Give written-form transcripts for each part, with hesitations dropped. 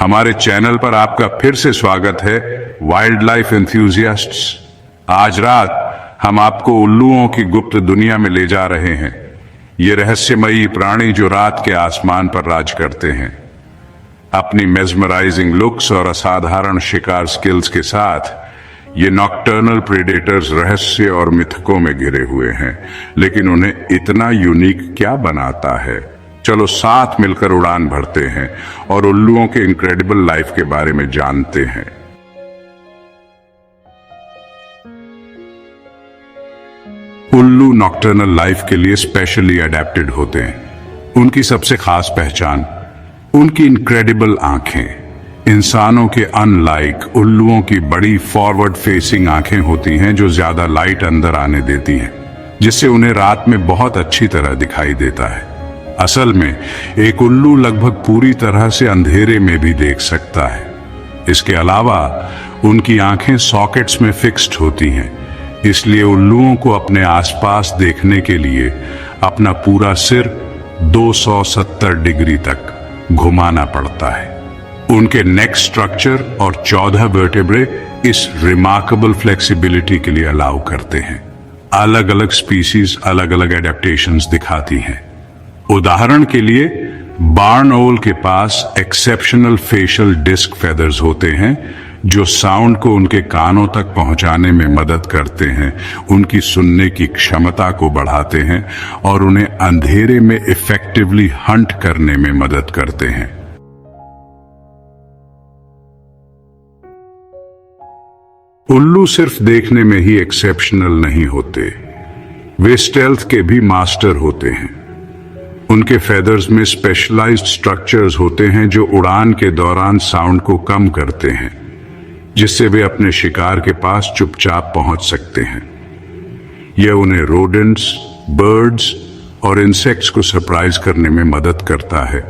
हमारे चैनल पर आपका फिर से स्वागत है वाइल्ड लाइफ एंथुसियास्ट्स। आज रात हम आपको उल्लुओं की गुप्त दुनिया में ले जा रहे हैं। ये रहस्यमयी प्राणी जो रात के आसमान पर राज करते हैं, अपनी मेस्मराइजिंग लुक्स और असाधारण शिकार स्किल्स के साथ ये नॉकटर्नल प्रेडेटर्स रहस्य और मिथकों में घिरे हुए हैं। लेकिन उन्हें इतना यूनिक क्या बनाता है? चलो साथ मिलकर उड़ान भरते हैं और उल्लुओं के इनक्रेडिबल लाइफ के बारे में जानते हैं। उल्लू नॉकटर्नल लाइफ के लिए स्पेशली अडेप्टेड होते हैं। उनकी सबसे खास पहचान उनकी इनक्रेडिबल आंखें। इंसानों के अनलाइक उल्लुओं की बड़ी फॉरवर्ड फेसिंग आंखें होती हैं जो ज्यादा लाइट अंदर आने देती हैं, जिससे उन्हें रात में बहुत अच्छी तरह दिखाई देता है। असल में एक उल्लू लगभग पूरी तरह से अंधेरे में भी देख सकता है। इसके अलावा उनकी आंखें सॉकेट्स में फिक्स्ड होती हैं, इसलिए उल्लुओं को अपने आसपास देखने के लिए अपना पूरा सिर 270 डिग्री तक घुमाना पड़ता है। उनके नेक स्ट्रक्चर और 14 वर्टेब्रे इस रिमार्केबल फ्लेक्सिबिलिटी के लिए अलाउ करते हैं। अलग अलग स्पीसीज अलग अलग एडेप्टेशंस दिखाती हैं। उदाहरण के लिए बार्न ओल के पास एक्सेप्शनल फेशियल डिस्क फेदर्स होते हैं जो साउंड को उनके कानों तक पहुंचाने में मदद करते हैं, उनकी सुनने की क्षमता को बढ़ाते हैं और उन्हें अंधेरे में इफेक्टिवली हंट करने में मदद करते हैं। उल्लू सिर्फ देखने में ही एक्सेप्शनल नहीं होते, वे स्टेल्थ के भी मास्टर होते हैं। उनके फेदर्स में स्पेशलाइज्ड स्ट्रक्चर्स होते हैं जो उड़ान के दौरान साउंड को कम करते हैं, जिससे वे अपने शिकार के पास चुपचाप पहुंच सकते हैं। यह उन्हें रोडेंट्स, बर्ड्स और इंसेक्ट्स को सरप्राइज करने में मदद करता है।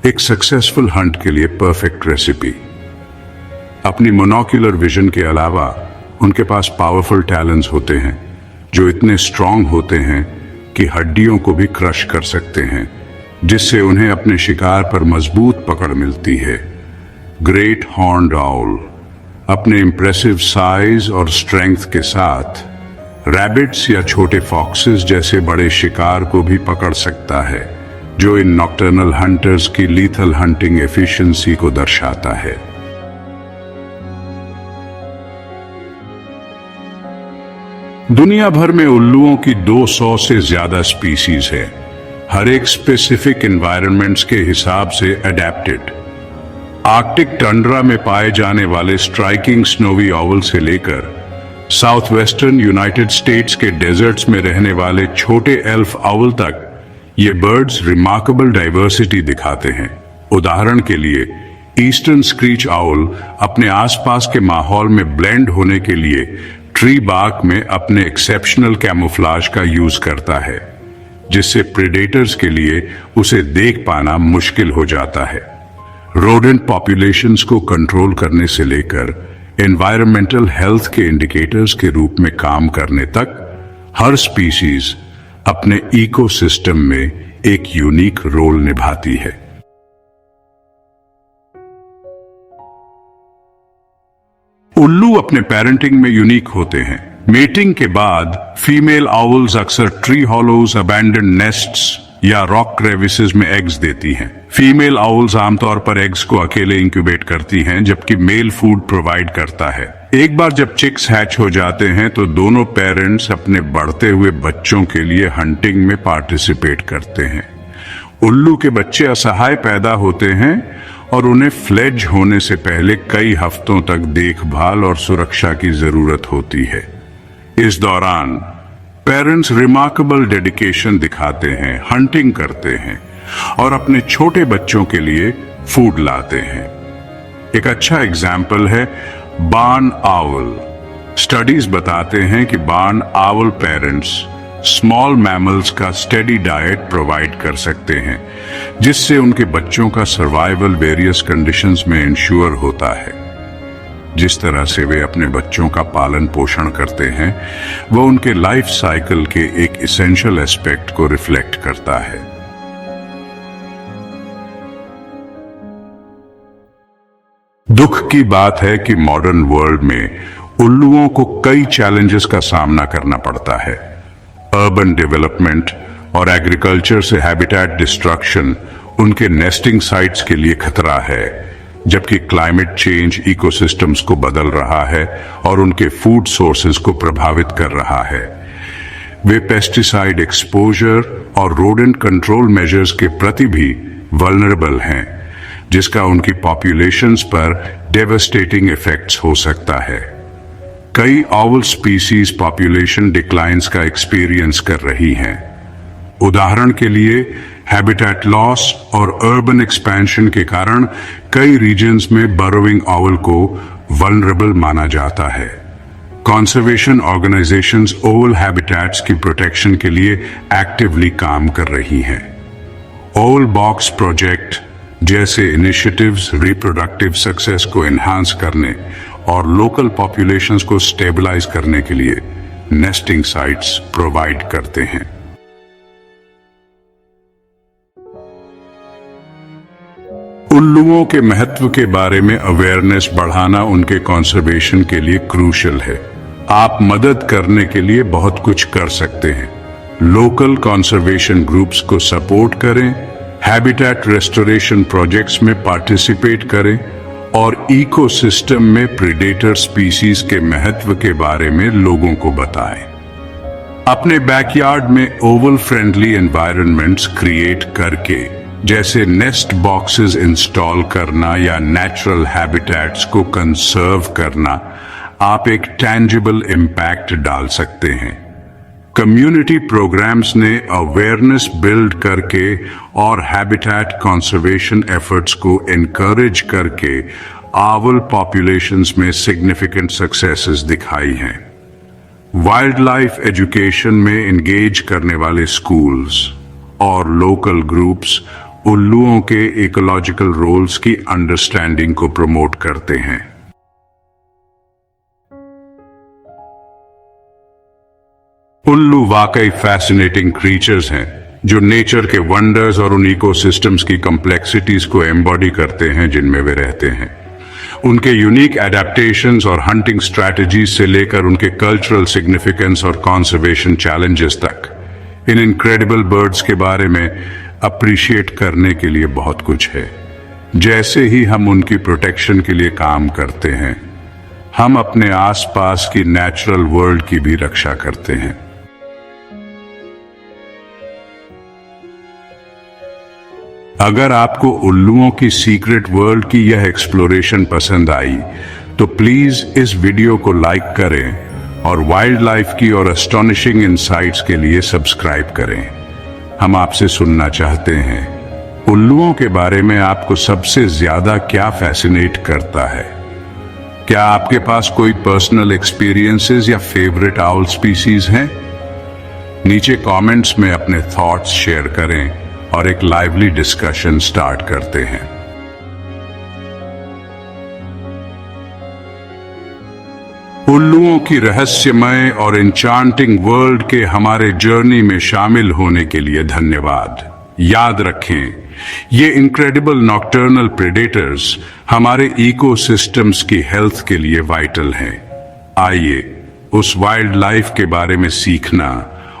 एक सक्सेसफुल हंट के लिए परफेक्ट रेसिपी। अपनी मोनोक्यूलर विजन के अलावा उनके पास पावरफुल टैलेंट्स होते हैं जो इतने स्ट्रांग होते हैं कि हड्डियों को भी क्रश कर सकते हैं, जिससे उन्हें अपने शिकार पर मजबूत पकड़ मिलती है। ग्रेट हॉर्न्ड आउल अपने इंप्रेसिव साइज और स्ट्रेंथ के साथ रैबिट्स या छोटे फॉक्सेस जैसे बड़े शिकार को भी पकड़ सकता है, जो इन नॉकटर्नल हंटर्स की लीथल हंटिंग एफिशिएंसी को दर्शाता है। दुनिया भर में उल्लुओं की 200 से ज्यादा स्पीसीज है, हर एक स्पेसिफिक एनवायरनमेंट्स के हिसाब से अडेप्टेड। आर्कटिक टंड्रा में पाए जाने वाले स्ट्राइकिंग स्नोवी ऑवल से लेकर साउथ वेस्टर्न यूनाइटेड स्टेट्स के डेजर्ट्स में रहने वाले छोटे एल्फ ऑवल तक ये बर्ड्स रिमार्केबल डाइवर्सिटी दिखाते हैं। उदाहरण के लिए ईस्टर्न स्क्रीच आउल अपने आसपास के माहौल में ब्लेंड होने के लिए ट्री बार्क में अपने एक्सेप्शनल कैमोफ्लाज का यूज करता है, जिससे प्रेडेटर्स के लिए उसे देख पाना मुश्किल हो जाता है। रोडेंट पॉपुलेशंस को कंट्रोल करने से लेकर एनवायरमेंटल हेल्थ के इंडिकेटर्स के रूप में काम करने तक हर स्पीशीज अपने इकोसिस्टम में एक यूनिक रोल निभाती है। उल्लू अपने पेरेंटिंग में यूनिक होते हैं। मेटिंग के बाद फीमेल आउल्स अक्सर ट्री हॉलोज, अबैंडन्ड नेस्ट्स या रॉक क्रेविसेस में एग्स देती हैं। फीमेल आउल्स आमतौर पर एग्स को अकेले इंक्यूबेट करती हैं, जबकि मेल फूड प्रोवाइड करता है। एक बार जब चिक्स हैच हो जाते हैं तो दोनों पेरेंट्स अपने बढ़ते हुए बच्चों के लिए हंटिंग में पार्टिसिपेट करते हैं। उल्लू के बच्चे असहाय पैदा होते हैं और उन्हें फ्लेज होने से पहले कई हफ्तों तक देखभाल और सुरक्षा की जरूरत होती है। इस दौरान पेरेंट्स रिमार्केबल डेडिकेशन दिखाते हैं, हंटिंग करते हैं और अपने छोटे बच्चों के लिए फूड लाते हैं। एक अच्छा एग्जाम्पल है बार्न आउल। स्टडीज बताते हैं कि बार्न आउल पेरेंट्स स्मॉल मैमल्स का स्टेडी डाइट प्रोवाइड कर सकते हैं, जिससे उनके बच्चों का सर्वाइवल वेरियस कंडीशंस में इंश्योर होता है। जिस तरह से वे अपने बच्चों का पालन पोषण करते हैं, वो उनके लाइफ साइकिल के एक इसेंशियल एस्पेक्ट को रिफ्लेक्ट करता है। दुख की बात है कि मॉडर्न वर्ल्ड में उल्लुओं को कई चैलेंजेस का सामना करना पड़ता है। अर्बन डेवलपमेंट और एग्रीकल्चर से हैबिटेट डिस्ट्रक्शन उनके नेस्टिंग साइट्स के लिए खतरा है, जबकि क्लाइमेट चेंज इकोसिस्टम्स को बदल रहा है और उनके फूड सोर्सेज को प्रभावित कर रहा है। वे पेस्टिसाइड एक्सपोजर और रोडेंट कंट्रोल मेजर्स के प्रति भी वल्नरेबल हैं, जिसका उनकी पॉपुलेशंस पर डेवास्टेटिंग इफेक्ट्स हो सकता है। कई ऑवल स्पीसीज पॉपुलेशन डिक्लाइंस का एक्सपीरियंस कर रही हैं। उदाहरण के लिए हैबिटेट लॉस और अर्बन एक्सपेंशन के कारण कई रीजन्स में बरोइंग ऑवल को वल्नरेबल माना जाता है। कंजर्वेशन ऑर्गेनाइजेशंस ओवल हैबिटेट्स की प्रोटेक्शन के लिए एक्टिवली काम कर रही हैं। ओवल बॉक्स प्रोजेक्ट जैसे इनिशिएटिव्स रिप्रोडक्टिव सक्सेस को एनहांस करने और लोकल पॉपुलेशंस को स्टेबलाइज करने के लिए नेस्टिंग साइट्स प्रोवाइड करते हैं। उल्लुओं के महत्व के बारे में अवेयरनेस बढ़ाना उनके कंजर्वेशन के लिए क्रूशियल है। आप मदद करने के लिए बहुत कुछ कर सकते हैं। लोकल कंजर्वेशन ग्रुप्स को सपोर्ट करें, हैबिटेट रेस्टोरेशन प्रोजेक्ट्स में पार्टिसिपेट करें और इकोसिस्टम में प्रेडेटर स्पीसीज के महत्व के बारे में लोगों को बताएं। अपने बैकयार्ड में ओवल फ्रेंडली एनवायरनमेंट्स क्रिएट करके, जैसे नेस्ट बॉक्सेस इंस्टॉल करना या नेचुरल हैबिटेट्स को कंसर्व करना, आप एक टैंजिबल इम्पैक्ट डाल सकते हैं। कम्युनिटी प्रोग्राम्स ने अवेयरनेस बिल्ड करके और हैबिटेट कंजर्वेशन एफर्ट्स को एनकरेज करके आउल पॉपुलेशंस में सिग्निफिकेंट सक्सेसेस दिखाई हैं। वाइल्ड लाइफ एजुकेशन में एंगेज करने वाले स्कूल्स और लोकल ग्रुप्स उल्लुओं के इकोलॉजिकल रोल्स की अंडरस्टैंडिंग को प्रमोट करते हैं। उल्लू वाकई फैसिनेटिंग क्रीचर्स हैं जो नेचर के वंडर्स और उन इकोसिस्टम्स की कॉम्प्लेक्सिटीज को एम्बॉडी करते हैं जिनमें वे रहते हैं। उनके यूनिक एडेप्टेशंस और हंटिंग स्ट्रैटेजीज से लेकर उनके कल्चरल सिग्निफिकेंस और कंजर्वेशन चैलेंजेस तक, इन इनक्रेडिबल बर्ड्स के बारे में अप्रिशिएट करने के लिए बहुत कुछ है। जैसे ही हम उनकी प्रोटेक्शन के लिए काम करते हैं, हम अपने आसपास की नेचुरल वर्ल्ड की भी रक्षा करते हैं। अगर आपको उल्लुओं की सीक्रेट वर्ल्ड की यह एक्सप्लोरेशन पसंद आई तो प्लीज इस वीडियो को लाइक करें और वाइल्ड लाइफ की और एस्टोनिशिंग इनसाइट्स के लिए सब्सक्राइब करें। हम आपसे सुनना चाहते हैं, उल्लुओं के बारे में आपको सबसे ज्यादा क्या फैसिनेट करता है? क्या आपके पास कोई पर्सनल एक्सपीरियंसेस या फेवरेट आउल स्पीसीज हैं? नीचे कमेंट्स में अपने थॉट्स शेयर करें और एक लाइवली डिस्कशन स्टार्ट करते हैं। उल्लुओं की रहस्यमय और एन्चांटिंग वर्ल्ड के हमारे जर्नी में शामिल होने के लिए धन्यवाद। याद रखें, ये इनक्रेडिबल नॉक्टर्नल प्रेडेटर्स हमारे इकोसिस्टम्स की हेल्थ के लिए वाइटल हैं। आइए उस वाइल्ड लाइफ के बारे में सीखना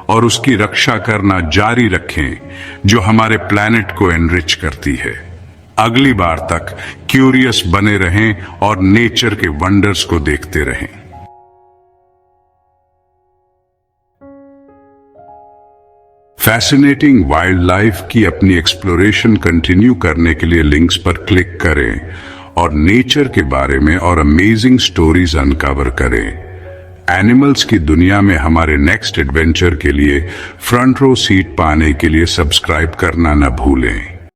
और उसकी रक्षा करना जारी रखें जो हमारे प्लैनेट को एनरिच करती है। अगली बार तक क्यूरियस बने रहें और नेचर के वंडर्स को देखते रहें। फैसिनेटिंग वाइल्ड लाइफ की अपनी एक्सप्लोरेशन कंटिन्यू करने के लिए लिंक्स पर क्लिक करें और नेचर के बारे में और अमेजिंग स्टोरीज अनकवर करें। एनिमल्स की दुनिया में हमारे नेक्स्ट एडवेंचर के लिए फ्रंट रो सीट पाने के लिए सब्सक्राइब करना न भूलें।